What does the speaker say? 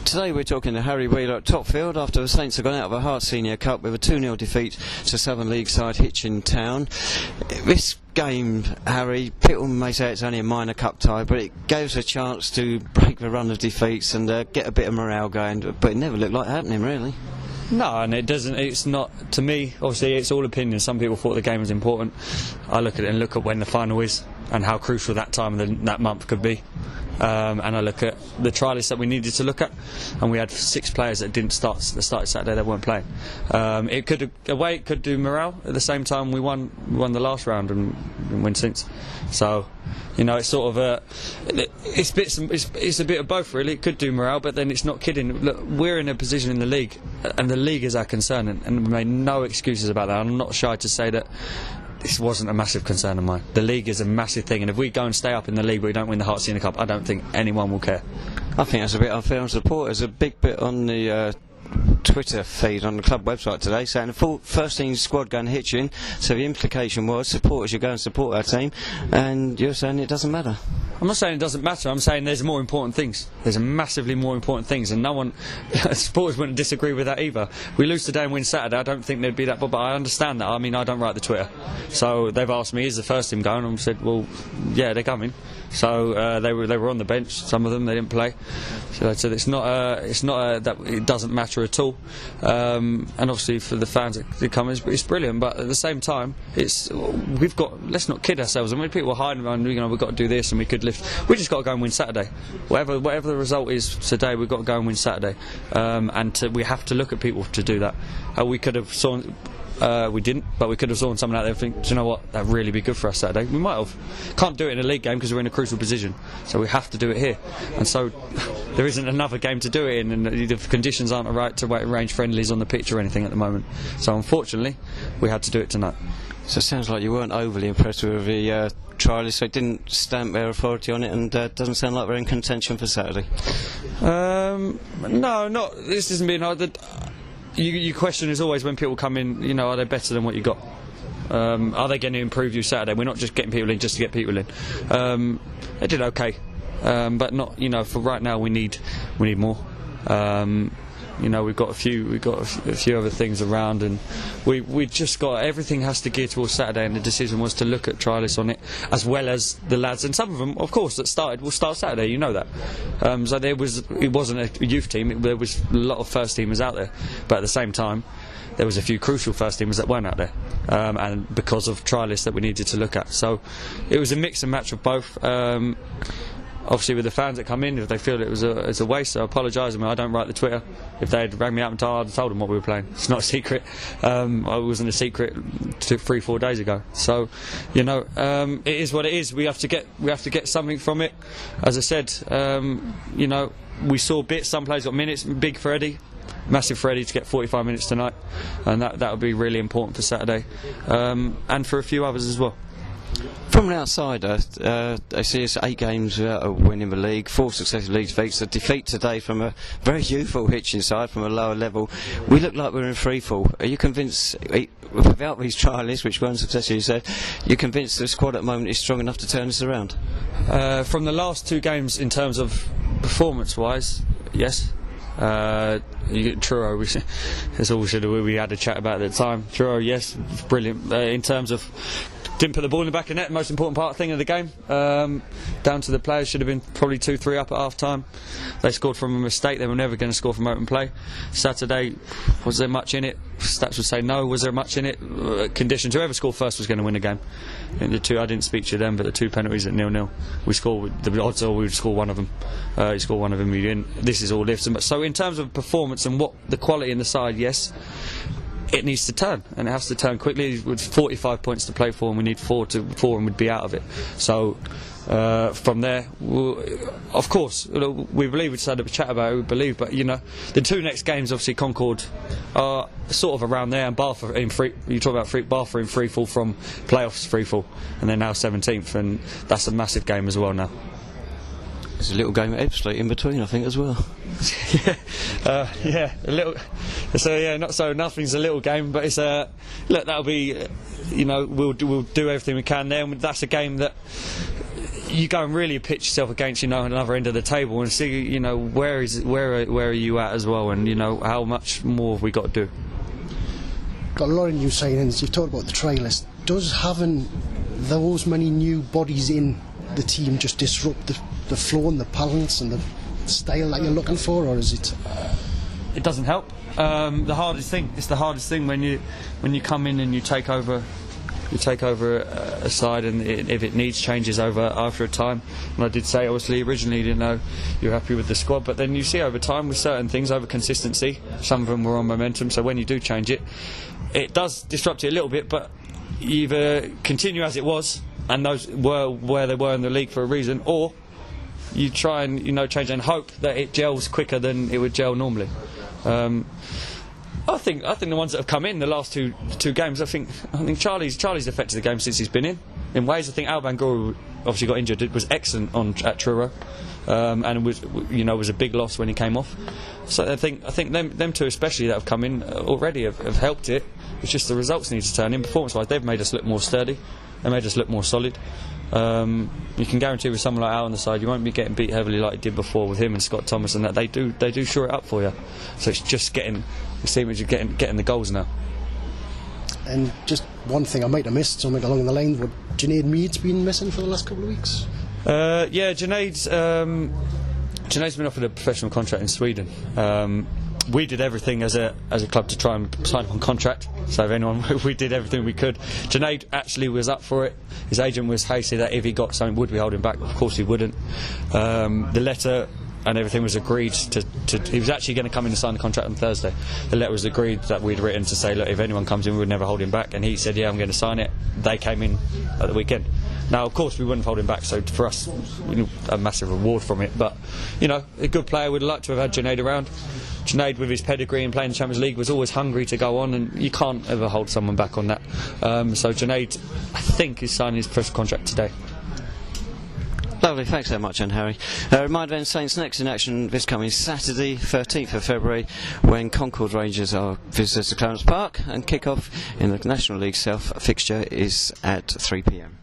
Today we're talking to Harry Wheeler at Topfield after the Saints have gone out of a Herts Senior Cup with a 2-0 defeat to Southern League side Hitchin Town. This game, Harry, people may say it's only a minor cup tie, but it gave us a chance to break the run of defeats and get a bit of morale going, but it never looked like happening really. No, and it doesn't. It's not, to me, obviously it's all opinion. Some people thought the game was important. I look at it and look at when the final is and how crucial that time of that month could be. And I look at the trial list that we needed to look at, and we had 6 players that didn't start Saturday, that weren't playing. It could do morale. At the same time, we won the last round and win since. So, you know, it's sort of it's a bit of both really. It could do morale, but then it's not kidding. Look, we're in a position in the league, and the league is our concern, and we made no excuses about that. I'm not shy to say that this wasn't a massive concern of mine. The league is a massive thing, and if we go and stay up in the league but we don't win the Herts Senior Cup, I don't think anyone will care. I think that's a bit unfair on supporters. A big bit on the Twitter feed on the club website today saying the full first team squad going to Hitchin, so the implication was supporters should go and support our team, and you're saying it doesn't matter. I'm not saying it doesn't matter, I'm saying there's more important things. There's massively more important things, and no one, supporters wouldn't disagree with that either. We lose today and win Saturday, I don't think there'd be that, but I understand that. I mean, I don't write the Twitter. So they've asked me, is the first team going? And I said, well, yeah, they're coming. So they were on the bench, some of them, they didn't play. So it's not that it doesn't matter at all. And obviously for the fans that come, it's brilliant, but at the same time, let's not kid ourselves. I mean, people are hiding around, you know, we've got to do this and we could lift. We just got to go and win Saturday. Whatever the result is today, we've got to go and win Saturday. We have to look at people to do that. We could have sawn. We didn't, but we could have sawn someone out there and think, do you know what, that'd really be good for us Saturday. We might have. Can't do it in a league game because we're in a crucial position, so we have to do it here. And so there isn't another game to do it in, and the conditions aren't right to arrange friendlies on the pitch or anything at the moment. So unfortunately, we had to do it tonight. So it sounds like you weren't overly impressed with the trialists, so it didn't stamp their authority on it, and doesn't sound like they're in contention for Saturday. No, this isn't being hard. Your question is always when people come in, you know, are they better than what you got? Are they going to improve you Saturday? We're not just getting people in just to get people in. They did okay, but not, you know, for right now we need more. You know, we've got a few other things around, and we just got, everything has to gear towards Saturday, and the decision was to look at trialists on it as well as the lads, and some of them, of course, that started will start Saturday. You know that. So it wasn't a youth team. There was a lot of first teamers out there, but at the same time, there was a few crucial first teamers that weren't out there, and because of trialists that we needed to look at. So it was a mix and match of both. Obviously, with the fans that come in, if they feel it was a waste, I apologise. I mean, I don't write the Twitter. If they'd rang me up and told them what we were playing. It's not a secret. It wasn't a secret 3-4 days ago. So, you know, it is what it is. We have to get something from it. As I said, you know, we saw bits. Some players got minutes. Big Freddie. Massive Freddie to get 45 minutes tonight, and that would be really important for Saturday, and for a few others as well. From an outsider, they see us 8 games without winning the league, 4 successive league defeats, a defeat today from a very youthful Hitchin side from a lower level. We look like we're in freefall. Are you convinced, without these trialists, which weren't successful, you said, you're convinced the squad at the moment is strong enough to turn this around? From the last 2 games, in terms of performance-wise, yes. Truro, that's all we had a chat about at the time. Truro, yes, brilliant. In terms of didn't put the ball in the back of the net, most important thing of the game. Down to the players, should have been probably 2-3 up at half time. They scored from a mistake. They were never going to score from open play. Saturday, was there much in it? Stats would say no. Was there much in it? Conditions, whoever scored first was going to win the game. I didn't speak to them, but the 2 penalties at 0-0, we scored. The odds are we would score one of them. He scored one of them, we didn't. This is all lifts. So in terms of performance and what the quality in the side, yes, it needs to turn, and it has to turn quickly. With 45 points to play for, and we need 4 and we'd be out of it. So from there, of course, we believe, we just had a chat about it, we believe, but you know, the 2 next games, obviously Concord are sort of around there, and Bath are in free. You talk about Bath are in free fall from playoffs, free fall, and they're now 17th, and that's a massive game as well now. There's a little game at Ebbsfleet in between, I think, as well. Yeah, a little. So yeah, nothing's a little game, but it's look, that'll be, you know, we'll do everything we can there, and that's a game that you go and really pitch yourself against, another end of the table and see, where are you at as well, and how much more have we got to do. Got a lot of new signings. You've talked about the try list. Does having those many new bodies in the team just disrupt the flow and the balance and the style that you're looking for, or is it? It doesn't help. The hardest thing when you come in and you take over a side, and if it needs changes over after a time. And I did say, obviously, originally you didn't know you're happy with the squad, but then you see over time with certain things, over consistency, some of them were on momentum, so when you do change it, it does disrupt it a little bit, but either continue as it was, and those were where they were in the league for a reason, or you try and change and hope that it gels quicker than it would gel normally. I think the ones that have come in the last two games, I think Charlie's affected the game since he's been in ways. I think Albans obviously got injured. It was excellent at Truro, and was a big loss when he came off. So I think them two especially that have come in already have helped it. It's just the results need to turn in. Performance-wise, they've made us look more sturdy. They made us look more solid. You can guarantee with someone like Al on the side, you won't be getting beat heavily like you did before with him and Scott Thomas, and that they do shore it up for you. So it's just getting the goals now. And just one thing I might have missed, something along the lines, would Junaid Mead's been missing for the last couple of weeks? Yeah, Junaid's been offered a professional contract in Sweden. We did everything as a club to try and sign him on contract. So if anyone, we did everything we could. Junaid actually was up for it. His agent was hasty that if he got something, would we hold him back? Of course he wouldn't. The letter and everything was agreed to he was actually going to come in and sign the contract on Thursday. The letter was agreed that we'd written to say, look, if anyone comes in, we would never hold him back. And he said, yeah, I'm going to sign it. They came in at the weekend. Now, of course, we wouldn't hold him back, so for us, a massive reward from it. But, a good player. We'd like to have had Junaid around. Junaid, with his pedigree and playing the Champions League, was always hungry to go on, and you can't ever hold someone back on that. So Junaid, I think, is signing his first contract today. Lovely, thanks so much, Harry. Reminder then, Saints next in action this coming Saturday, 13th of February, when Concord Rangers are visitors to Clarence Park, and kick-off in the National League South fixture is at 3 p.m.